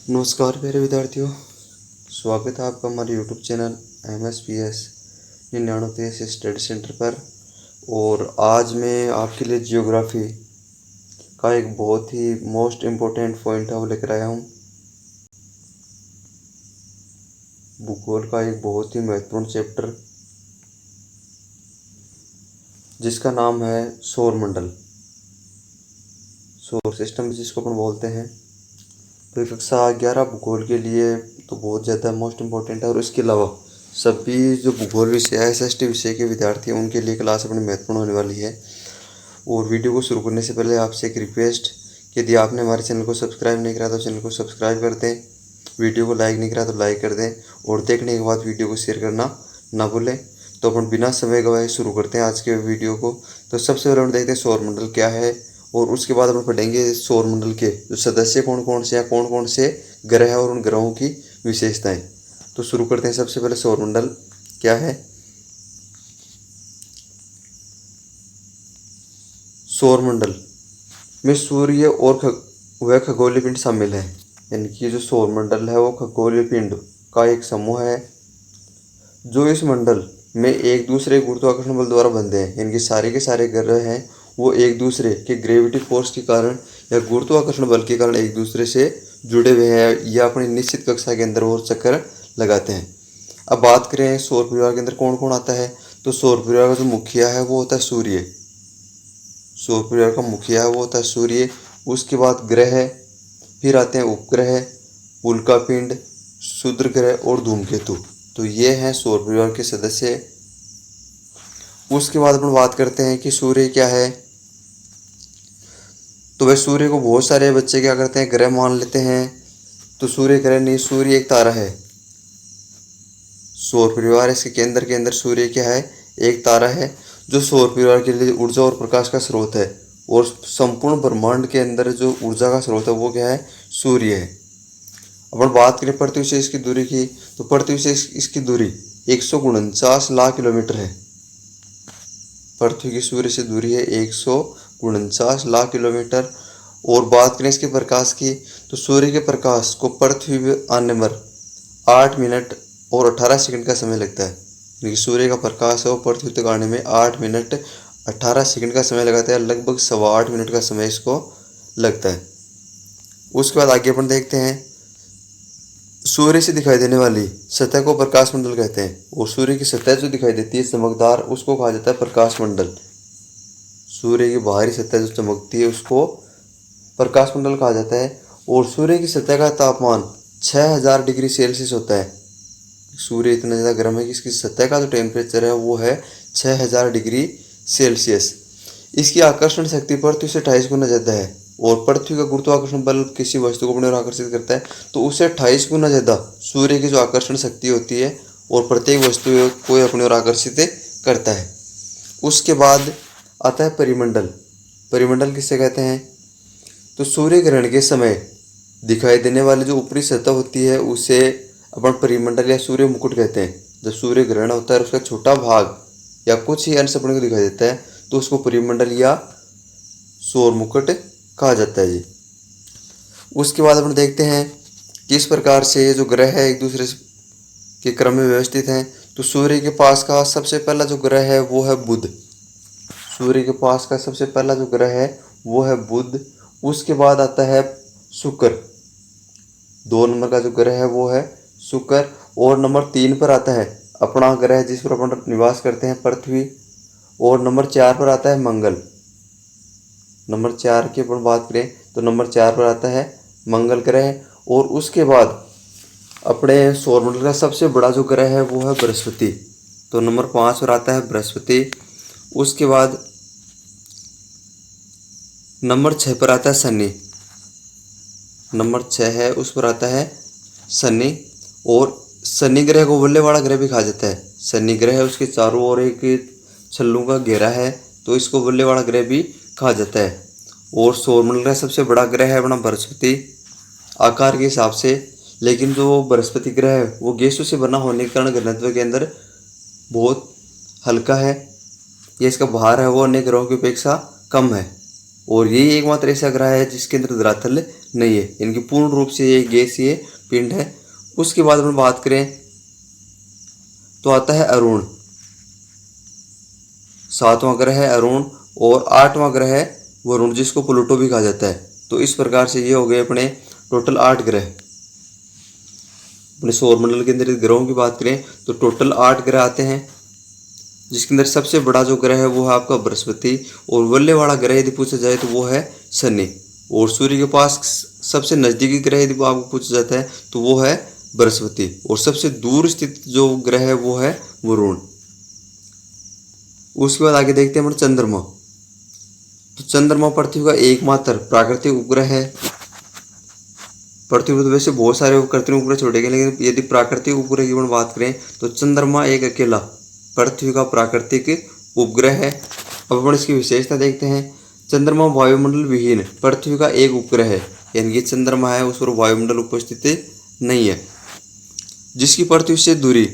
नमस्कार प्यारे विद्यार्थियों, स्वागत है आपका हमारे YouTube channel MSPS 99 study centre पर। और आज मैं आपके लिए जियोग्राफी का एक बहुत ही मोस्ट इम्पोर्टेंट पॉइंट है वो लेकर आया हूँ। भूगोल का एक बहुत ही महत्वपूर्ण चैप्टर जिसका नाम है सौरमंडल, सौर सिस्टम जिसको अपन बोलते हैं। तो कक्षा 11 भूगोल के लिए तो बहुत ज़्यादा मोस्ट इम्पोर्टेंट है। और इसके अलावा सभी जो भूगोल विषय है SST विषय के विद्यार्थी हैं उनके लिए क्लास अपनी महत्वपूर्ण होने वाली है। और वीडियो को शुरू करने से पहले आपसे एक रिक्वेस्ट कि यदि आपने हमारे चैनल को सब्सक्राइब नहीं करा तो चैनल को सब्सक्राइब कर दें, वीडियो को लाइक नहीं करा तो लाइक कर दें और देखने के बाद वीडियो को शेयर करना ना भूलें। तो अपन बिना समय गवाए शुरू करते हैं आज के वीडियो को। तो सबसे पहले हम देखते हैं सौरमंडल क्या है और उसके बाद अपन पढ़ेंगे सौरमंडल के जो सदस्य कौन कौन से हैं, कौन कौन से ग्रह और उन ग्रहों की विशेषताएं। तो शुरू करते हैं। सबसे पहले सौरमंडल क्या है। सौरमंडल में सूर्य और वह खगोलीय पिंड शामिल है। यानी कि जो सौरमंडल है वो खगोलीय पिंड का एक समूह है जो इस मंडल में एक दूसरे गुरुत्वाकर्षण बल द्वारा बंधे हैं। यानी कि सारे के सारे ग्रह हैं वो एक दूसरे के ग्रेविटी फोर्स के कारण या गुरुत्वाकर्षण बल के कारण एक दूसरे से जुड़े हुए हैं या अपनी निश्चित कक्षा के अंदर और चक्कर लगाते हैं। अब बात करें सौर परिवार के अंदर कौन कौन आता है। तो सौर परिवार का जो मुखिया है वो होता है सूर्य। सौर परिवार का मुखिया है वो होता है सूर्य। उसके बाद ग्रह, फिर आते हैं उपग्रह, उल्कापिंड, क्षुद्र ग्रह और धूमकेतु। तो ये हैं सौर परिवार के सदस्य। उसके बाद अपन बात करते हैं कि सूर्य क्या है। तो वह सूर्य को बहुत सारे बच्चे क्या करते हैं, ग्रह मान लेते हैं। तो सूर्य ग्रह नहीं, सूर्य एक तारा है। सौर परिवार इसके केंद्र के अंदर सूर्य क्या है, एक तारा है जो सौर परिवार के लिए ऊर्जा और प्रकाश का स्रोत है। और संपूर्ण ब्रह्मांड के अंदर जो ऊर्जा का स्रोत है वो क्या है, सूर्य है। अपन बात करें पृथ्वी से इसकी दूरी की, तो पृथ्वी से इसकी दूरी 149 लाख किलोमीटर है। पृथ्वी की सूर्य से दूरी है 149 लाख किलोमीटर। और बात करें इसके प्रकाश की, तो सूर्य के प्रकाश को पृथ्वी पर आने में 8 मिनट और 18 सेकंड का समय लगता है। यानी कि सूर्य का प्रकाश है वो पृथ्वी तक आने में 8 मिनट 18 सेकंड का समय लगाता है। लगभग 8.25 मिनट का समय इसको लगता है। उसके बाद आगे अपन देखते हैं, सूर्य से दिखाई देने वाली सतह को प्रकाश मंडल कहते हैं। और सूर्य की सतह जो दिखाई देती है चमकदार, उसको कहा जाता है प्रकाश मंडल। सूर्य की बाहरी सतह जो चमकती है उसको प्रकाश मंडल कहा जाता है। और सूर्य की सतह का तापमान 6000 डिग्री सेल्सियस होता है। सूर्य इतना ज़्यादा गर्म है कि इसकी सतह का जो टेम्परेचर है वो है 6000 डिग्री सेल्सियस। इसकी आकर्षण शक्ति पृथ्वी से 28 गुना ज़्यादा है। और पृथ्वी का गुरुत्वाकर्षण बल किसी वस्तु को अपनी ओर आकर्षित करता है तो उससे 28 गुना ज़्यादा सूर्य की जो आकर्षण शक्ति होती है और प्रत्येक वस्तु को अपनी ओर आकर्षित करता है। उसके बाद आता है परिमंडल। परिमंडल किसे कहते हैं, तो सूर्य ग्रहण के समय दिखाई देने वाली जो ऊपरी सतह होती है उसे अपन परिमंडल या सूर्य मुकुट कहते हैं। जब सूर्य ग्रहण होता है उसका छोटा भाग या कुछ ही अंश अपने को दिखाई देता है तो उसको परिमंडल या सौर मुकुट कहा जाता है जी। उसके बाद अपन देखते हैं किस प्रकार से ये जो ग्रह है एक दूसरे के क्रम में व्यवस्थित हैं। तो सूर्य के पास का सबसे पहला जो ग्रह है वो है बुध। सूर्य के पास का सबसे पहला जो ग्रह है वो है बुध। उसके बाद आता है शुक्र। 2 नंबर का जो ग्रह है वो है शुक्र। और नंबर 3 पर आता है अपना ग्रह जिस पर अपन निवास करते हैं, पृथ्वी। और नंबर 4 पर आता है मंगल। नंबर 4 की अपन बात करें तो नंबर 4 पर आता है मंगल ग्रह। और उसके बाद अपने सौरमंडल का सबसे बड़ा जो ग्रह है वो है बृहस्पति। तो नंबर 5 पर आता है बृहस्पति। उसके बाद नंबर 6 पर आता है शनि। नंबर 6 है उस पर आता है शनि। और शनि ग्रह को बल्ले वाला ग्रह भी कहा जाता है। शनि ग्रह उसके चारों ओर एक छल्लों का घेरा है तो इसको बल्ले वाला ग्रह भी कहा जाता है। और सौरमंडल का सबसे बड़ा ग्रह है अपना बृहस्पति आकार के हिसाब से। लेकिन जो बृहस्पति ग्रह है वो गैसों से बना होने के कारण घनत्व के अंदर बहुत हल्का है। ये इसका भार है वो अन्य ग्रहों की अपेक्षा कम है। और यही एकमात्र ऐसा ग्रह है जिसके अंदर धरातल नहीं है, इनकी पूर्ण रूप से ये गैसीय पिंड है। उसके बाद हम बात करें तो आता है अरुण। 7वां ग्रह है अरुण और 8वां ग्रह है वरुण, जिसको प्लूटो भी कहा जाता है। तो इस प्रकार से ये हो गए अपने टोटल 8 ग्रह। अपने सौरमंडल के अंदर ग्रहों की बात करें तो टोटल 8 ग्रह आते हैं, जिसके अंदर सबसे बड़ा जो ग्रह है वो है आपका बृहस्पति, और वल्ले वाला ग्रह यदि पूछा जाए तो वो है शनि, और सूर्य के पास सबसे नज़दीकी ग्रह यदि आपको पूछा जाता है तो वो है बृहस्पति, और सबसे दूर स्थित जो ग्रह है वो है वरुण। उसके बाद आगे देखते हैं अपना चंद्रमा। तो चंद्रमा पृथ्वी का एकमात्र प्राकृतिक उपग्रह है। पृथ्वी पर तो वैसे बहुत सारे कृत्रिम उपग्रह छोड़े गए, लेकिन यदि प्राकृतिक उपग्रह की बात करें तो चंद्रमा एक अकेला पृथ्वी का प्राकृतिक उपग्रह है। अब अपन इसकी विशेषता देखते हैं। चंद्रमा वायुमंडल विहीन पृथ्वी का एक उपग्रह है, यानी कि चंद्रमा है उस पर वायुमंडल उपस्थित नहीं है, जिसकी पृथ्वी से दूरी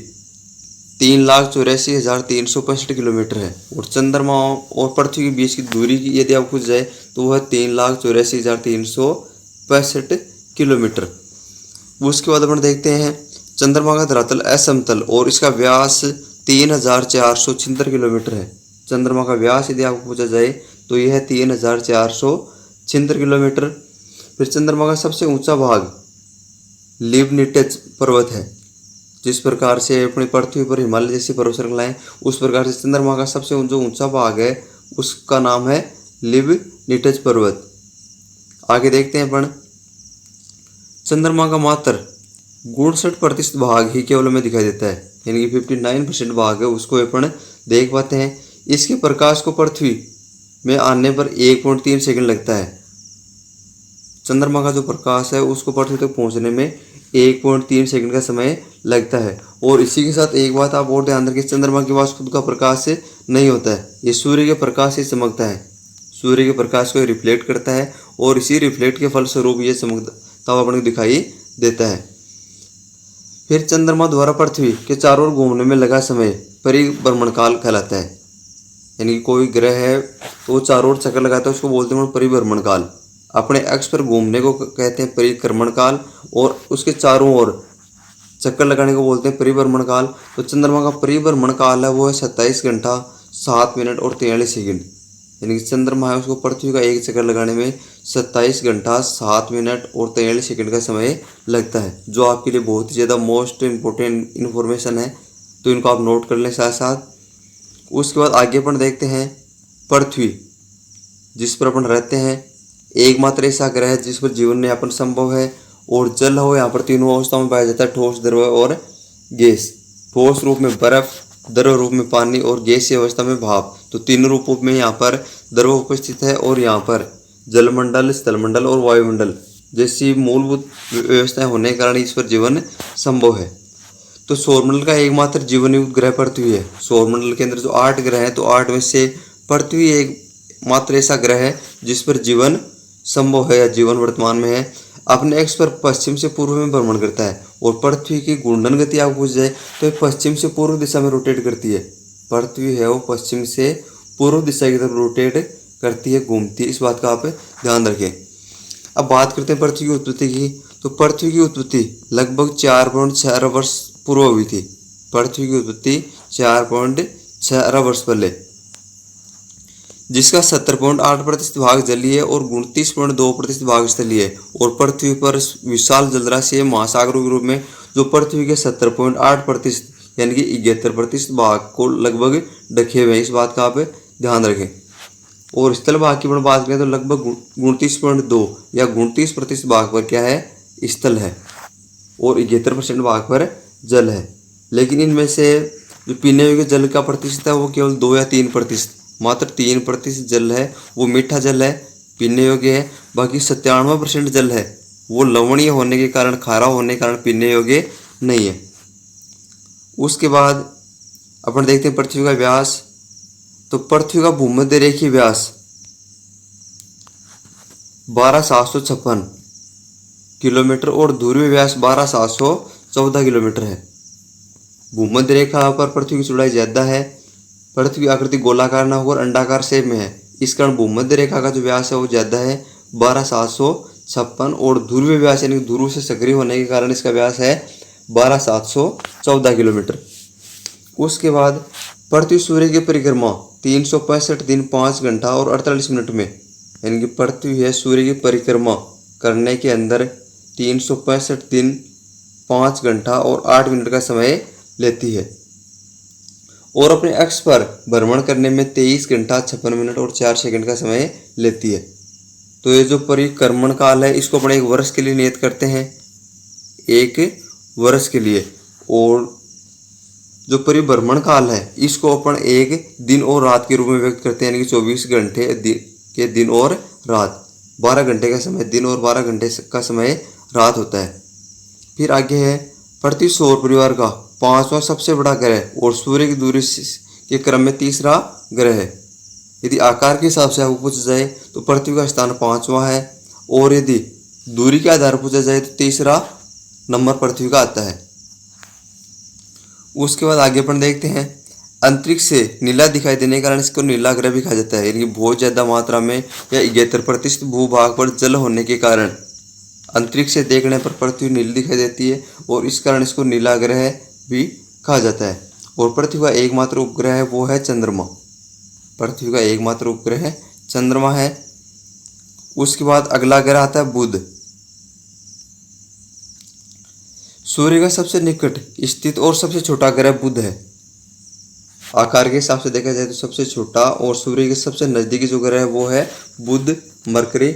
3,84,365 किलोमीटर है। और चंद्रमा और पृथ्वी के बीच की दूरी की यदि आप पूछ जाए तो वह 3,84,365 किलोमीटर। उसके बाद अपन देखते हैं चंद्रमा का धरातल असमतल और इसका व्यास 3,476 किलोमीटर है। चंद्रमा का व्यास यदि आपको पूछा जाए तो यह है 3,476 किलोमीटर। फिर चंद्रमा का सबसे ऊंचा भाग लिबनिटज पर्वत है। जिस प्रकार से अपनी पृथ्वी पर हिमालय जैसी पर्वत श्रृंखलाएं, उस प्रकार से चंद्रमा का सबसे जो ऊंचा भाग है उसका नाम है लिबनिटज पर्वत। आगे देखते हैं अपन चंद्रमा का मात्र 59% भाग ही केवल में दिखाई देता है, यानी कि 59% भाग है उसको अपन देख पाते हैं। इसके प्रकाश को पृथ्वी में आने पर 1.3 सेकंड लगता है। चंद्रमा का जो प्रकाश है उसको पृथ्वी तक पहुंचने में 1.3 सेकंड का समय लगता है। और इसी के साथ एक बात आप और ध्यान रखें, चंद्रमा के पास खुद का प्रकाश नहीं होता है, ये सूर्य के प्रकाश से चमकता है। सूर्य के प्रकाश को रिफ्लेक्ट करता है और इसी रिफ्लेक्ट के फलस्वरूप ये चमकता हुआ अपने को दिखाई देता है। फिर चंद्रमा द्वारा पृथ्वी के चारों ओर घूमने में लगा समय परिभ्रमण काल कहलाता है, यानी कि कोई ग्रह है तो वो चारों ओर चक्कर लगाता है, उसको बोलते हैं परिभ्रमण काल। अपने अक्ष पर घूमने को कहते हैं परिक्रमण काल, और उसके चारों ओर चक्कर लगाने को बोलते हैं परिभ्रमण काल। तो चंद्रमा का परिभ्रमण काल है वो है 27 घंटा 7 मिनट और 43 सेकंड, यानी कि चंद्रमा है उसको पृथ्वी का एक चक्कर लगाने में 27 घंटा 7 मिनट और 43 सेकंड का समय लगता है, जो आपके लिए बहुत ही ज़्यादा मोस्ट इम्पोर्टेंट इन्फॉर्मेशन है, तो इनको आप नोट कर लें साथ साथ। उसके बाद आगे अपन देखते हैं पृथ्वी जिस पर अपन रहते हैं, एकमात्र ऐसा ग्रह है जिस पर जीवन यापन संभव है, और जल हो यहाँ पर तीनों अवस्थाओं में पाया जाता है, ठोस, द्रव और गैस। ठोस रूप में बर्फ, द्रव रूप में पानी और गैसीय अवस्था में भाप। तो तीनों रूपों में यहाँ पर द्रव उपस्थित है, और यहाँ पर जलमंडल, स्थलमंडल और वायुमंडल जैसी मूलभूत व्यवस्थाएं होने के कारण इस पर जीवन संभव है। तो सौरमंडल का एकमात्र जीवन युक्त ग्रह पृथ्वी है। सौरमंडल के अंदर जो 8 ग्रह हैं तो 8 में से पृथ्वी एक मात्र ऐसा ग्रह है जिस पर जीवन संभव है या जीवन वर्तमान में है। अपने अक्ष पर पश्चिम से पूर्व में भ्रमण करता है, और पृथ्वी की घूर्णन गति आपको पूछ जाए तो पश्चिम से पूर्व दिशा में रोटेट करती है। पृथ्वी है वो पश्चिम से पूर्व दिशा की तरफ रोटेट करती है, घूमती है, इस बात का आप ध्यान रखें। अब बात करते हैं पृथ्वी की उत्पत्ति की। तो पृथ्वी की उत्पत्ति लगभग 4.6 अरब वर्ष पूर्व हुई थी। पृथ्वी की उत्पत्ति 4.6 अरब वर्ष पहले, जिसका 70.8% भाग जलीय और 29.2% भाग स्थलीय है। और पृथ्वी पर विशाल जलराशि महासागरों के रूप में जो पृथ्वी के 70.8% यानी कि 71% भाग को लगभग ढके हुए हैं, इस बात का आप ध्यान रखें। और स्थल भाग की बात करें तो लगभग 29.2 या 29% भाग पर क्या है, स्थल है, और 71% भाग पर जल है। लेकिन इनमें से जो पीने योग्य जल का प्रतिशत है वो केवल 2 या 3%, मात्र 3% जल है वो मीठा जल है, पीने योग्य है। बाकी 97% जल है वो लवणीय होने के कारण, खारा होने के कारण पीने योग्य नहीं है। उसके बाद अपन देखते हैं पृथ्वी का व्यास। तो पृथ्वी का भूमध्य रेखीय व्यास 12,756 किलोमीटर और ध्रुवीय व्यास 12,714 किलोमीटर है। भूमध्य रेखा पर पृथ्वी की चौड़ाई ज़्यादा है। पृथ्वी आकृति गोलाकार न होकर अंडाकार शेप में है, इस कारण भूमध्य रेखा का जो व्यास है वो ज़्यादा है 12,756 और ध्रुवीय व्यास यानी ध्रुव से सक्रिय होने के कारण इसका व्यास है 12,714 किलोमीटर। उसके बाद पृथ्वी सूर्य की परिक्रमा 365 दिन 5 घंटा और 48 मिनट में, यानी कि पृथ्वी है सूर्य की परिक्रमा करने के अंदर 365 दिन 5 घंटा और 8 मिनट का समय लेती है और अपने अक्ष पर भ्रमण करने में 23 घंटा 56 मिनट और 4 सेकंड का समय लेती है। तो ये जो परिक्रमण काल है इसको अपने 1 वर्ष के लिए नियत करते हैं, 1 वर्ष के लिए। और जो परिभ्रमण काल है इसको अपन 1 दिन और रात के रूप में व्यक्त करते हैं, यानी कि 24 घंटे के दिन और रात, 12 घंटे का समय दिन और 12 घंटे का समय रात होता है। फिर आगे है पृथ्वी सौर परिवार का 5वां सबसे बड़ा ग्रह और सूर्य की दूरी के क्रम में तीसरा ग्रह है। यदि आकार के हिसाब से आपको पूछा जाए तो पृथ्वी का स्थान 5वां है और यदि दूरी के आधार पर पूछा जाए तो तीसरा नंबर पृथ्वी का आता है। उसके बाद आगे अपन देखते हैं अंतरिक्ष से नीला दिखाई देने के कारण इसको नीला ग्रह भी कहा जाता है, यानी कि बहुत ज़्यादा मात्रा में या 71% भूभाग पर जल होने के कारण अंतरिक्ष से देखने पर पृथ्वी नीली दिखाई देती है और इस कारण इसको नीला ग्रह भी कहा जाता है। और पृथ्वी का एकमात्र उपग्रह है वो है चंद्रमा, पृथ्वी का एकमात्र उपग्रह चंद्रमा है। उसके बाद अगला ग्रह आता है बुध। सूर्य का सबसे निकट स्थित और सबसे छोटा ग्रह बुध है। आकार के हिसाब से देखा जाए तो सबसे छोटा और सूर्य के सबसे नजदीकी जो ग्रह है वो है बुध, मरकरी।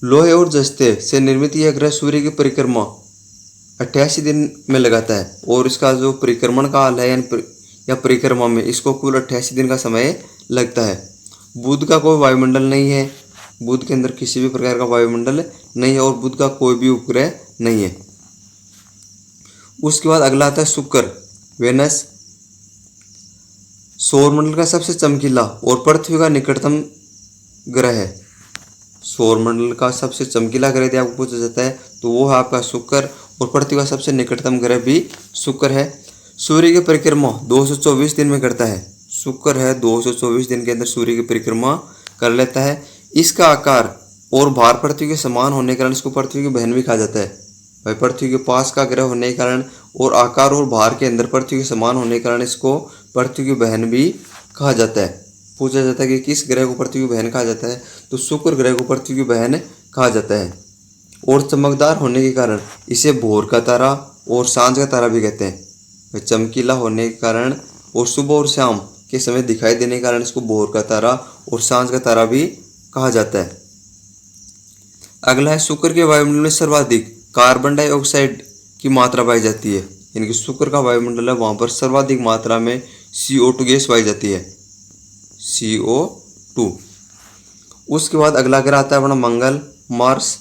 लोहे और जस्ते से निर्मित यह ग्रह सूर्य की परिक्रमा 88 दिन में लगाता है और इसका जो परिक्रमण काल है या परिक्रमा में इसको कुल 88 दिन का समय लगता है। बुध का कोई वायुमंडल नहीं है, बुध के अंदर किसी भी प्रकार का वायुमंडल नहीं है और बुध का कोई भी उपग्रह नहीं है। उसके बाद अगला आता है शुक्र, वेनस। सौरमंडल का सबसे चमकीला और पृथ्वी का निकटतम ग्रह है। सौरमंडल का सबसे चमकीला ग्रह यदि आपको पूछा जाता है तो वो है आपका शुक्र और पृथ्वी का सबसे निकटतम ग्रह भी शुक्र है। सूर्य की परिक्रमा 224 दिन में करता है। शुक्र है 224 दिन के अंदर सूर्य की परिक्रमा कर लेता है। इसका आकार और भार पृथ्वी के समान होने के कारण इसको पृथ्वी की बहन भी कहा जाता है। भाई पृथ्वी के पास का ग्रह होने के कारण और आकार और भार के अंदर पृथ्वी के समान होने के कारण इसको पृथ्वी की बहन भी कहा जाता है। पूछा जाता है कि किस ग्रह को पृथ्वी की बहन कहा जाता है तो शुक्र ग्रह को पृथ्वी की बहन कहा जाता है। और चमकदार होने के कारण इसे भोर का तारा और सांझ का तारा भी कहते हैं। चमकीला होने के कारण और सुबह और शाम के समय दिखाई देने के कारण इसको भोर का तारा और सांझ का तारा भी कहा जाता है। अगला है शुक्र के वायुमंडल में सर्वाधिक कार्बन डाइऑक्साइड की मात्रा पाई जाती है, यानी कि शुक्र का वायुमंडल है वहाँ पर सर्वाधिक मात्रा में CO2 गैस पाई जाती है, CO2। उसके बाद अगला ग्रह आता है अपना मंगल, मार्स।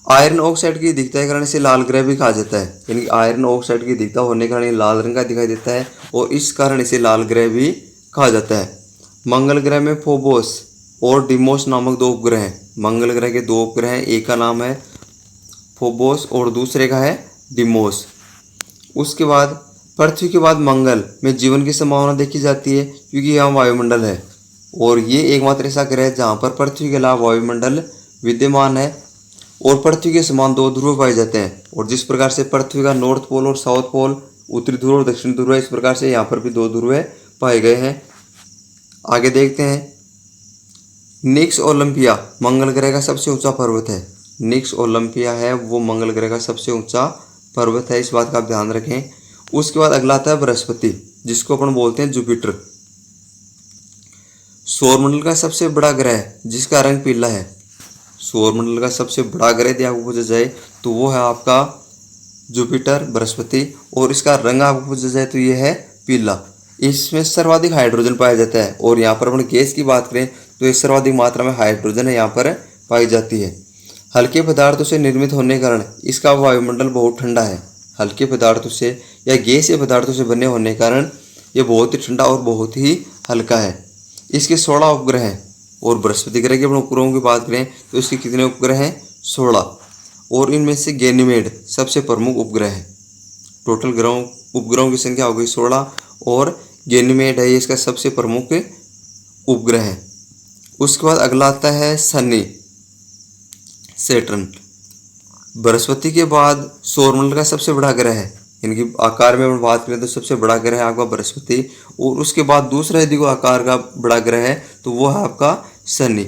आयरन ऑक्साइड की अधिकता के कारण इसे लाल ग्रह भी कहा जाता है, यानी कि आयरन ऑक्साइड की अधिकता होने के कारण ये लाल रंग का दिखाई देता है और इस कारण इसे लाल ग्रह भी कहा जाता है। मंगल ग्रह में फोबोस और डिमोस नामक 2 उपग्रह हैं। मंगल ग्रह के 2 उपग्रह हैं, एक का नाम है फोबोस और दूसरे का है डिमोस। उसके बाद पृथ्वी के बाद मंगल में जीवन की संभावना देखी जाती है क्योंकि यहाँ वायुमंडल है और ये एकमात्र ऐसा ग्रह है जहाँ पर पृथ्वी के अलावा वायुमंडल विद्यमान है और पृथ्वी के समान 2 ध्रुव पाए जाते हैं। और जिस प्रकार से पृथ्वी का नॉर्थ पोल और साउथ पोल, उत्तरी ध्रुव और दक्षिण ध्रुव है, इस प्रकार से यहाँ पर भी 2 ध्रुव पाए गए हैं। आगे देखते हैं निक्स ओलंपिया मंगल ग्रह का सबसे ऊंचा पर्वत है। निक्स ओलंपिया है वो मंगल ग्रह का सबसे ऊंचा पर्वत है, इस बात का आप ध्यान रखें। उसके बाद अगला आता है बृहस्पति, जिसको अपन बोलते हैं जुपिटर। सौरमंडल का सबसे बड़ा ग्रह जिसका रंग पीला है। सौरमंडल का सबसे बड़ा ग्रह यदि आपको पूछा जाए तो वो है आपका जुपिटर, बृहस्पति, और इसका रंग आपको पूछा जाए तो ये है पीला। इसमें सर्वाधिक हाइड्रोजन पाया जाता है और यहाँ पर अपन गैस की बात करें तो ये सर्वाधिक मात्रा में हाइड्रोजन है यहाँ पर पाई जाती है। हल्के पदार्थों से निर्मित होने के कारण इसका वायुमंडल बहुत ठंडा है। हल्के पदार्थों से या गैसीय पदार्थों से बने होने के कारण ये बहुत ही ठंडा और बहुत ही हल्का है। इसके 16 उपग्रह हैं और बृहस्पति ग्रह के अपन उपग्रहों की बात करें तो इसके कितने उपग्रह हैं? 16, और इनमें से गैनीमेड सबसे प्रमुख उपग्रह है। टोटल उपग्रहों की संख्या हो गई 16 और गैनीमेड है इसका सबसे प्रमुख उपग्रह है। उसके बाद अगला आता है शनि, सैटर्न। बृहस्पति के बाद सौरमंडल का सबसे बड़ा ग्रह है, इनकी आकार में हम बात करें तो सबसे बड़ा ग्रह है आपका बृहस्पति। और उसके बाद दूसरा यदि कोई आकार का बड़ा ग्रह है तो वो है आपका शनि।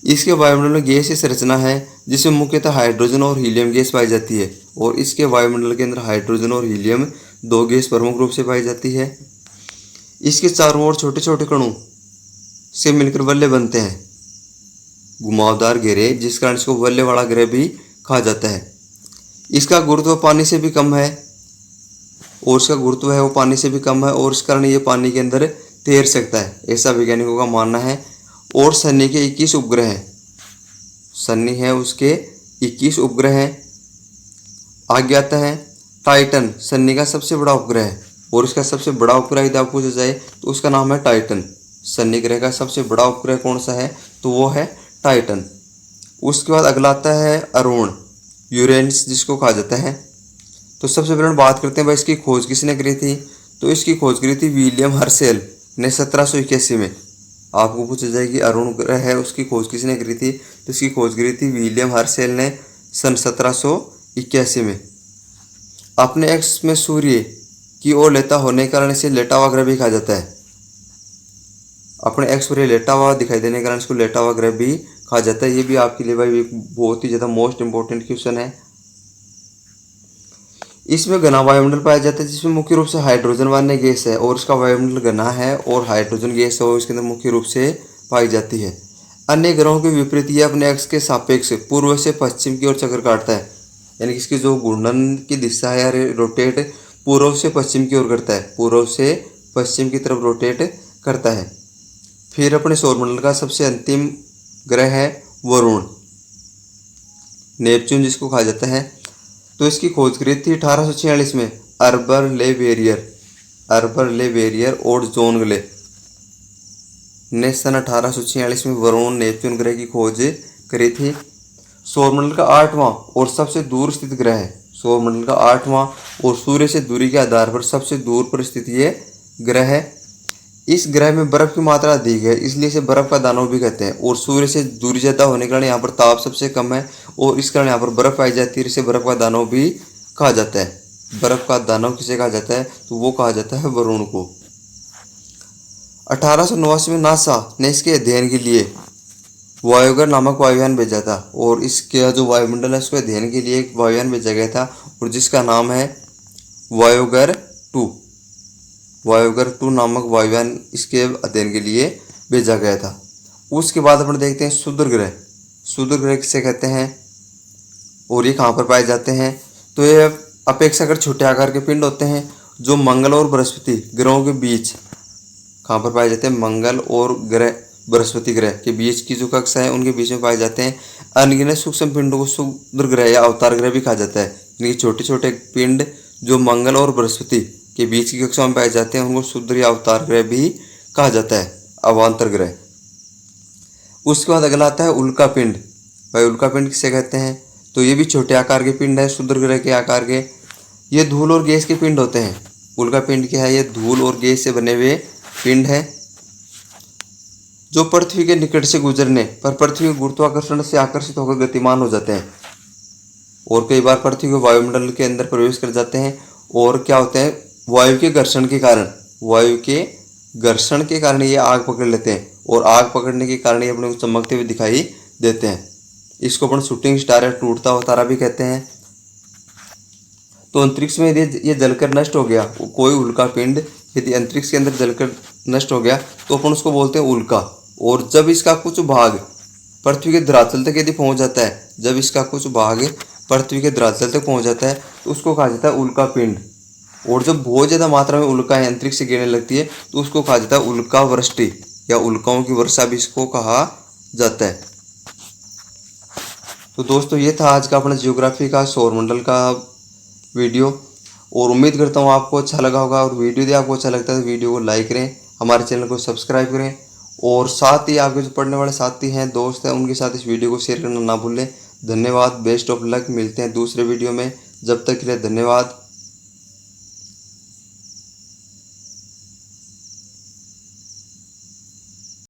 इसके वायुमंडल में गैसीय संरचना है जिसमें मुख्यतः हाइड्रोजन और हीलियम गैस पाई जाती है। और इसके वायुमंडल के अंदर हाइड्रोजन और हीलियम दो गैस प्रमुख रूप से पाई जाती है। इसके चारों ओर छोटे छोटे कणों से मिलकर वलय बनते हैं, घुमावदार घेरे, जिस कारण इसको वलय वाला ग्रह भी कहा जाता है। इसका गुरुत्व पानी से भी कम है, और इसका गुरुत्व है वो पानी से भी कम है, और इस कारण ये पानी के अंदर तैर सकता है, ऐसा वैज्ञानिकों का मानना है। और शनि के 21 उपग्रह हैं, शनि है उसके 21 उपग्रह हैं। आगे आता है टाइटन, शनि का सबसे बड़ा उपग्रह है, और इसका सबसे बड़ा उपग्रह यदि आप पूछा जाए तो उसका नाम है टाइटन। शनि ग्रह का सबसे बड़ा उपग्रह कौन सा है तो वो है टाइटन। उसके बाद अगला आता है अरुण, यूरेनस जिसको कहा जाता है। तो सबसे पहले बात करते हैं भाई इसकी खोज किसने करी थी। तो इसकी खोज करी थी विलियम हर्शेल ने 1781 में। आपको पूछा जाए कि अरुण ग्रह है उसकी खोज किसने करी थी, तो इसकी खोज करी थी विलियम हर्शेल ने सन 1781 में। अपने एक्स में सूर्य की ओर लेटा होने के कारण इसे लेटा हुआ ग्रह भी कहा जाता है। अपने एक्स पर लेटा हुआ दिखाई देने के कारण इसको लेटा हुआ ग्रह भी कहा जाता है। ये भी आपके लिए भाई बहुत ही ज़्यादा मोस्ट इंपॉर्टेंट क्वेश्चन है। इसमें घना वायुमंडल पाया जाता है जिसमें मुख्य रूप से हाइड्रोजन वाले गैस है, और इसका वायुमंडल घना है और हाइड्रोजन गैस है और इसके अंदर मुख्य रूप से पाई जाती है। अन्य ग्रहों के विपरीत यह अपने एक्स के सापेक्ष पूर्व से पश्चिम की ओर चक्कर काटता है, यानी कि इसकी जो घूर्णन की दिशा है या रोटेट पूर्व से पश्चिम की ओर करता है, पूर्व से पश्चिम की तरफ रोटेट करता है। फिर अपने सौरमंडल का सबसे अंतिम ग्रह है वरुण, नेपच्यून जिसको कहा जाता है। तो इसकी खोज करी थी 1846 में अर्बर ले वेरियर और जॉन ग्ले ने सन 1846 में वरुण नेपच्यून ग्रह की खोज करी थी। सौरमंडल का 8वां और सबसे दूर स्थित ग्रह है, सौरमंडल का 8वां और सूर्य से दूरी के आधार पर सबसे दूर पर स्थित ये ग्रह है। इस ग्रह में बर्फ की मात्रा अधिक है, इसलिए इसे बर्फ का दानव भी कहते हैं। और सूर्य से दूरी ज़्यादा होने के कारण यहाँ पर ताप सबसे कम है, और इस कारण यहाँ पर बर्फ पाई जाती है, इसे बर्फ का दानव भी कहा जाता है। बर्फ का दानव किसे कहा जाता है तो वो कहा जाता है वरुण को। 1889 में नासा ने इसके अध्ययन के लिए वायोगर नामक वायुयान भेजा था, और इसके जो वायुमंडल है उसके अध्ययन के लिए एक वायुयान भेजा गया था, और जिसका नाम है वायोगर 2 नामक वायुयान इसके अध्ययन के लिए भेजा गया था। उसके बाद अपन देखते हैं क्षुद्र ग्रह किसे कहते हैं और ये कहाँ पर पाए जाते हैं। तो ये अपेक्षाकृत छोटे आकार के पिंड होते हैं जो मंगल और बृहस्पति ग्रहों के बीच कहाँ पर पाए जाते हैं, मंगल और बृहस्पति ग्रह के बीच की जो कक्षा है उनके बीच में पाए जाते हैं। अनगिनत सूक्ष्म पिंडों को क्षुद्र ग्रह या अवतार ग्रह भी कहा जाता है। यानी छोटे छोटे पिंड जो मंगल और बृहस्पति के बीच की कक्षा में पाए जाते हैं उनको क्षुद्र या अवतार ग्रह भी कहा जाता है, अवान्तर ग्रह। उसके बाद अगला आता है उल्का पिंड। भाई उल्का पिंड किसे कहते हैं तो ये भी छोटे आकार के पिंड है, क्षुद्र ग्रह के आकार के। ये धूल और गैस के पिंड होते हैं। उल्का पिंड क्या है, ये धूल और गैस से बने हुए पिंड है जो पृथ्वी के निकट से गुजरने पर पृथ्वी के गुरुत्वाकर्षण से आकर्षित होकर गतिमान हो जाते हैं, और कई बार पृथ्वी के वायुमंडल के अंदर प्रवेश कर जाते हैं। और क्या होते हैं, वायु के घर्षण के कारण ये आग पकड़ लेते हैं, और आग पकड़ने के कारण ये अपने को चमकते हुए दिखाई देते हैं। इसको अपन शूटिंग स्टार या टूटता हुआ तारा भी कहते हैं। तो अंतरिक्ष में यदि ये जलकर नष्ट हो गया, कोई उल्का पिंड यदि अंतरिक्ष के अंदर जलकर नष्ट हो गया तो अपन उसको बोलते हैं उल्का। और जब इसका कुछ भाग पृथ्वी के धरातल तक यदि पहुंच जाता है, तो उसको कहा जाता है उल्का पिंड। और जब बहुत ज़्यादा मात्रा में उल्काएं अंतरिक्ष से गिरने लगती है तो उसको कहा जाता है उल्का वृष्टि या उल्काओं की वर्षा भी इसको कहा जाता है। तो दोस्तों ये था आज का अपना जियोग्राफी का सौरमंडल का वीडियो, और उम्मीद करता हूँ आपको अच्छा लगा होगा। और वीडियो यदि आपको अच्छा लगता है तो वीडियो को लाइक करें, हमारे चैनल को सब्सक्राइब करें, और साथ ही आपके जो पढ़ने वाले साथी हैं, दोस्त हैं, उनके साथ इस वीडियो को शेयर करना ना भूलें। धन्यवाद, बेस्ट ऑफ लक, मिलते हैं दूसरे वीडियो में। जब तक के लिए धन्यवाद।